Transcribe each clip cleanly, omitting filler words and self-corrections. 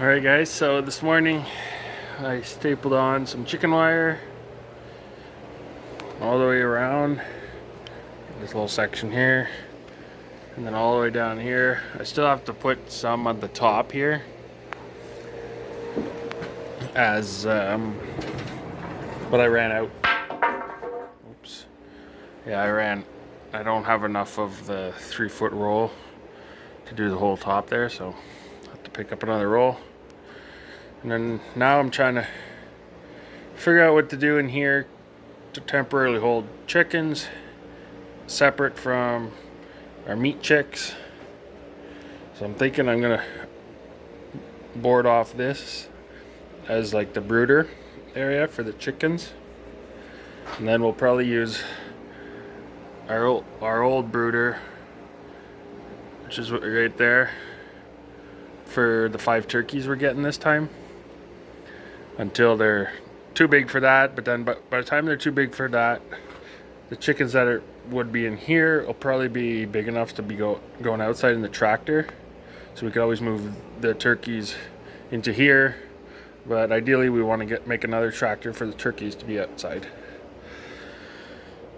Alright guys, so this morning I stapled on some chicken wire all the way around this little section here, and then all the way down here. I still have to put some on the top here as but I ran out. Oops. Yeah, I don't have enough of the 3-foot roll to do the whole top there, so I have to pick up another roll. And then now I'm trying to figure out what to do in here to temporarily hold chickens separate from our meat chicks. So I'm thinking I'm gonna board off this as like the brooder area for the chickens, and then we'll probably use our old brooder, which is right there, for the 5 turkeys we're getting this time, until they're too big for that. But then by the time they're too big for that, the chickens that would be in here will probably be big enough to be going outside in the tractor, so we could always move the turkeys into here. But ideally we want to make another tractor for the turkeys to be outside.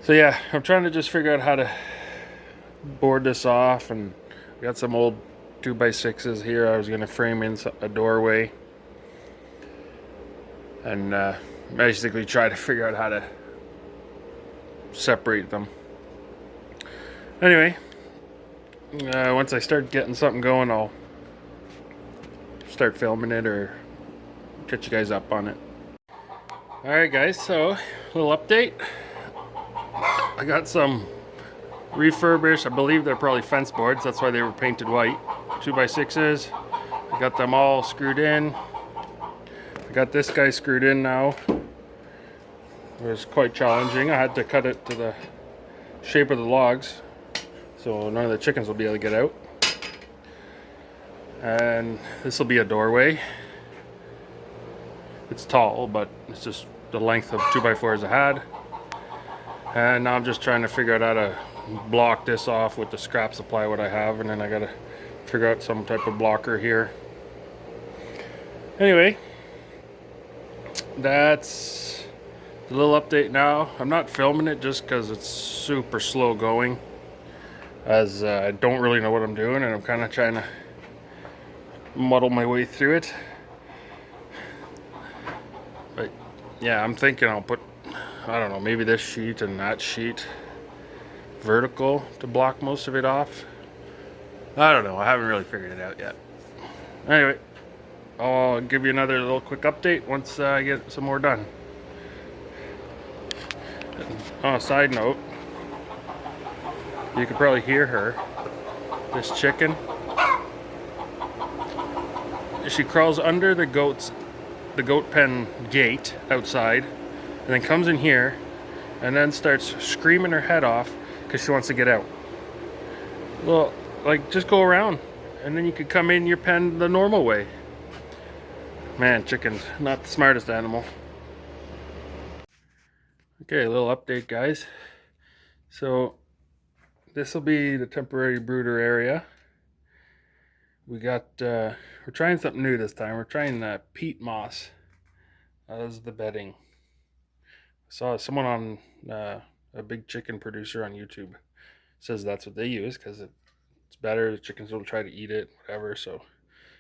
So yeah, I'm trying to just figure out how to board this off, and I got some old 2x6s here. I was going to frame in a doorway and basically try to figure out how to separate them. Anyway, once I start getting something going, I'll start filming it or catch you guys up on it. Alright guys, so a little update. I got some refurbished, I believe they're probably fence boards, that's why they were painted white, 2x6s. I got them all screwed in. I got this guy screwed in now. It was quite challenging. I had to cut it to the shape of the logs so none of the chickens will be able to get out. And this will be a doorway. It's tall, but it's just the length of 2x4s I had. And now I'm just trying to figure out how to block this off with the scrap supply what I have, and then I gotta figure out some type of blocker here. Anyway, that's the little update now. I'm not filming it just because it's super slow going, as I don't really know what I'm doing, and I'm kind of trying to muddle my way through it. But yeah, I'm thinking I'll put, I don't know, maybe this sheet and that sheet vertical to block most of it off. I don't know, I haven't really figured it out yet. Anyway, I'll give you another little quick update once I get some more done. On a side note, you can probably hear her, this chicken. She crawls under the goat pen gate outside, and then comes in here and then starts screaming her head off because she wants to get out. Well, like, just go around and then you could come in your pen the normal way. Man, chickens, not the smartest animal. Okay, a little update guys. So this will be the temporary brooder area. We got we're trying something new this time. We're trying peat moss as the bedding. I saw someone on a big chicken producer on YouTube says that's what they use because it's better. The chickens will try to eat it, whatever. So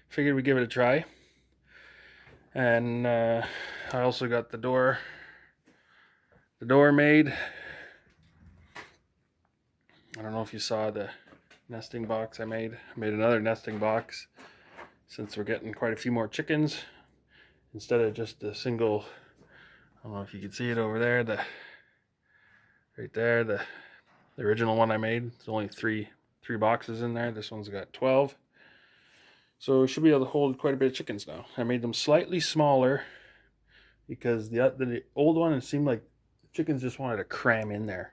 figured we'd give it a try. And I also got the door made. I don't know if you saw the nesting box I made. I made another nesting box since we're getting quite a few more chickens. Instead of just a single, I don't know if you can see it over there, right there, the original one I made. There's only three boxes in there. This one's got 12. So we should be able to hold quite a bit of chickens now. I made them slightly smaller because the old one, it seemed like chickens just wanted to cram in there.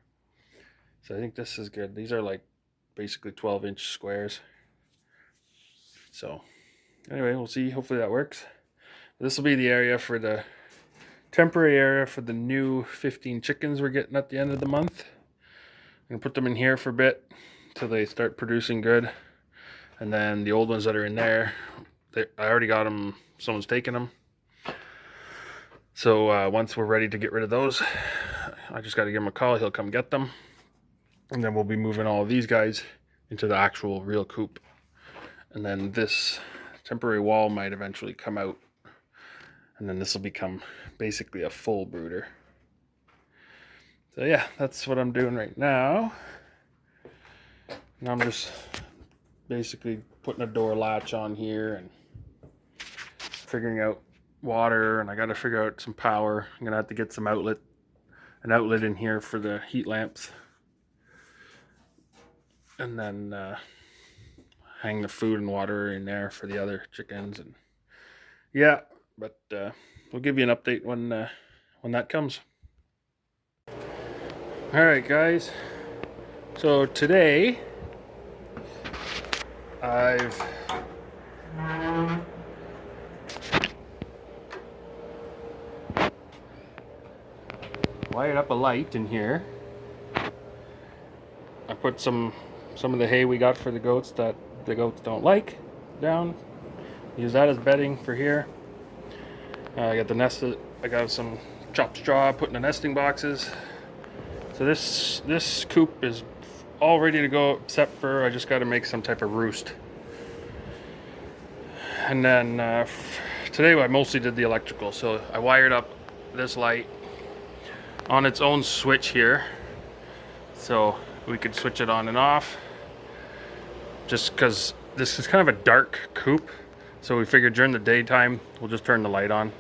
So I think this is good. These are like basically 12-inch squares. So anyway, we'll see. Hopefully that works. This will be the area for the temporary area for the new 15 chickens we're getting at the end of the month. I'm gonna put them in here for a bit until they start producing good. And then the old ones that are in there, I already got them. Someone's taking them. So once we're ready to get rid of those, I just got to give him a call. He'll come get them. And then we'll be moving all of these guys into the actual real coop. And then this temporary wall might eventually come out. And then this will become basically a full brooder. So yeah, that's what I'm doing right now. And I'm just basically putting a door latch on here and figuring out water, and I got to figure out some power. I'm gonna have to get an outlet in here for the heat lamps, and then hang the food and water in there for the other chickens. And yeah, but we'll give you an update when that comes. All right, guys. So today I've wired up a light in here. I put some of the hay we got for the goats that the goats don't like down. Use that as bedding for here. I got the nest. I got some chopped straw put in the nesting boxes. So this coop is all ready to go, except for I just got to make some type of roost. And then today I mostly did the electrical. So I wired up this light on its own switch here, so we could switch it on and off. Just because this is kind of a dark coop, so we figured during the daytime we'll just turn the light on.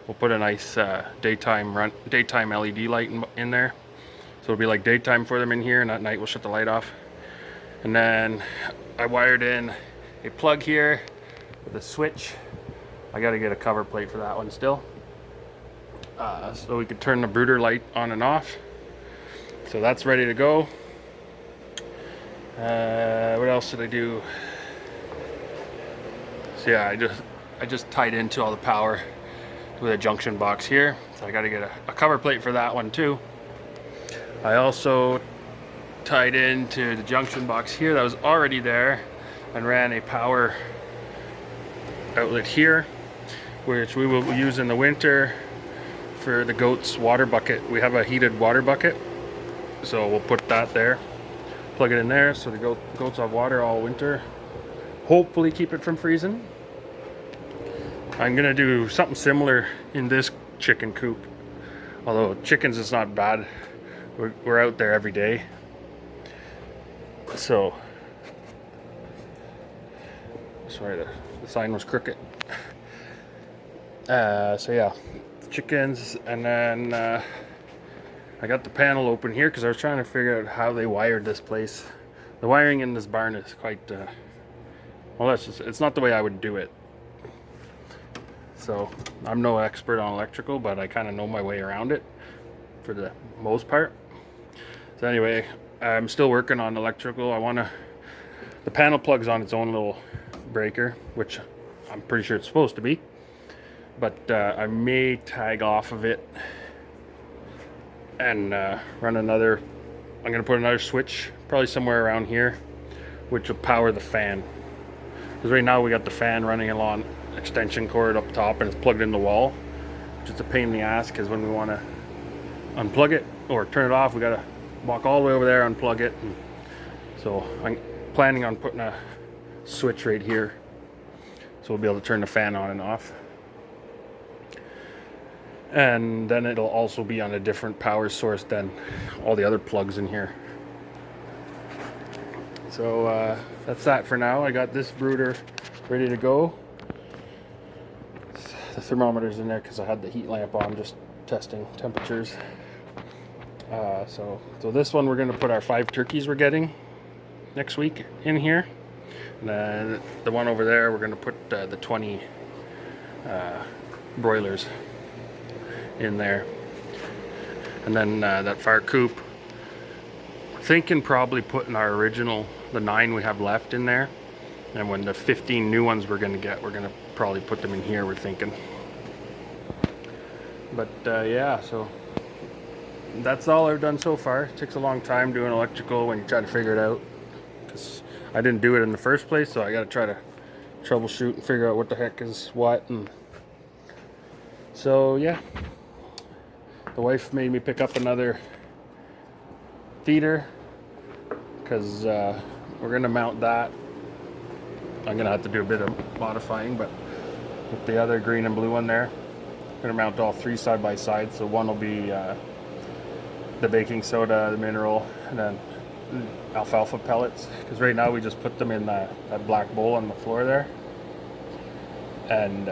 We'll put a nice daytime LED light in there. So it'll be like daytime for them in here, and at night we'll shut the light off. And then I wired in a plug here with a switch. I got to get a cover plate for that one still. So we could turn the brooder light on and off. So that's ready to go. What else did I do? So yeah, I just tied into all the power with a junction box here. So I got to get a cover plate for that one too. I also tied into the junction box here that was already there and ran a power outlet here, which we will use in the winter for the goats' water bucket. We have a heated water bucket, so we'll put that there, plug it in there, so the goats have water all winter. Hopefully keep it from freezing. I'm gonna do something similar in this chicken coop, although chickens is not bad. We're out there every day, so sorry, the sign was crooked. So yeah, chickens. And then I got the panel open here because I was trying to figure out how they wired this place. The wiring in this barn is quite well, it's not the way I would do it. So I'm no expert on electrical, but I kind of know my way around it for the most part. So anyway, I'm still working on electrical. The panel plugs on its own little breaker, which I'm pretty sure it's supposed to be, but I may tag off of it and run another. I'm gonna put another switch probably somewhere around here, which will power the fan, because right now we got the fan running along extension cord up top and it's plugged in the wall, which is a pain in the ass, because when we want to unplug it or turn it off, we gotta walk all the way over there, unplug it. And so I'm planning on putting a switch right here, so we'll be able to turn the fan on and off. And then it'll also be on a different power source than all the other plugs in here. So that's that for now. I got this brooder ready to go. The thermometer's in there because I had the heat lamp on, just testing temperatures. So this one we're going to put our 5 turkeys we're getting next week in here. And then the one over there we're going to put the 20 broilers in there. And then that fire coop, thinking probably putting our original, the 9 we have left in there. And when the 15 new ones we're going to get, we're going to probably put them in here, we're thinking. But yeah, so that's all I've done so far. It takes a long time doing electrical when you try to figure it out, because I didn't do it in the first place, so I got to try to troubleshoot and figure out what the heck is what. And so yeah, the wife made me pick up another feeder because we're gonna mount that. I'm gonna have to do a bit of modifying, but with the other green and blue one there, I'm gonna mount all three side by side. So one will be the baking soda, the mineral, and then alfalfa pellets. Because right now we just put them in that black bowl on the floor there, and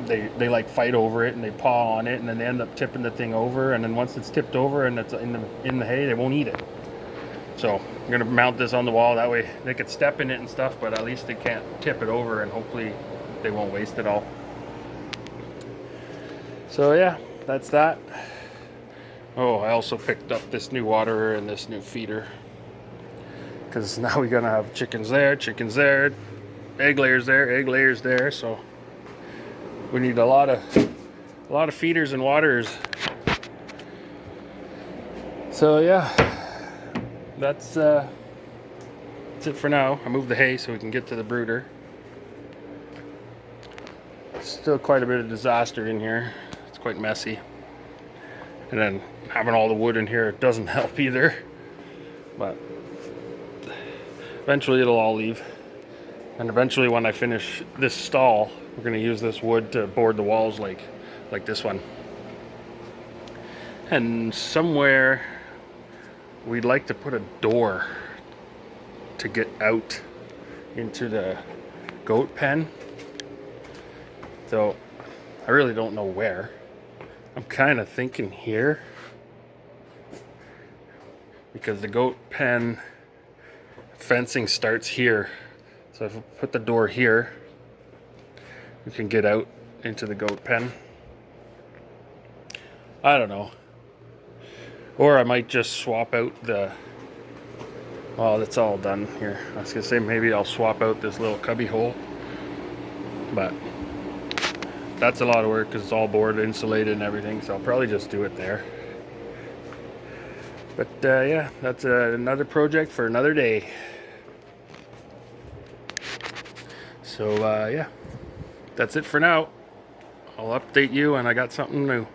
they like fight over it and they paw on it, and then they end up tipping the thing over. And then once it's tipped over and it's in the hay, they won't eat it. So I'm gonna mount this on the wall. That way they could step in it and stuff, but at least they can't tip it over, and hopefully they won't waste it all. So yeah, that's that. Oh, I also picked up this new waterer and this new feeder, because now we're gonna have chickens there, egg layers there. So we need a lot of feeders and waterers. So yeah, that's it for now. I moved the hay so we can get to the brooder. Still quite a bit of disaster in here. It's quite messy. And then having all the wood in here, it doesn't help either. But eventually it'll all leave. And eventually when I finish this stall, we're going to use this wood to board the walls like this one. And somewhere we'd like to put a door to get out into the goat pen. So I really don't know where. I'm kind of thinking here, because the goat pen fencing starts here. So if we put the door here, we can get out into the goat pen. I don't know. Or I might just swap out well, that's all done here. I was gonna say maybe I'll swap out this little cubby hole, but that's a lot of work because it's all board insulated and everything, so I'll probably just do it there. But yeah, that's another project for another day. So yeah, that's it for now. I'll update you when I got something new.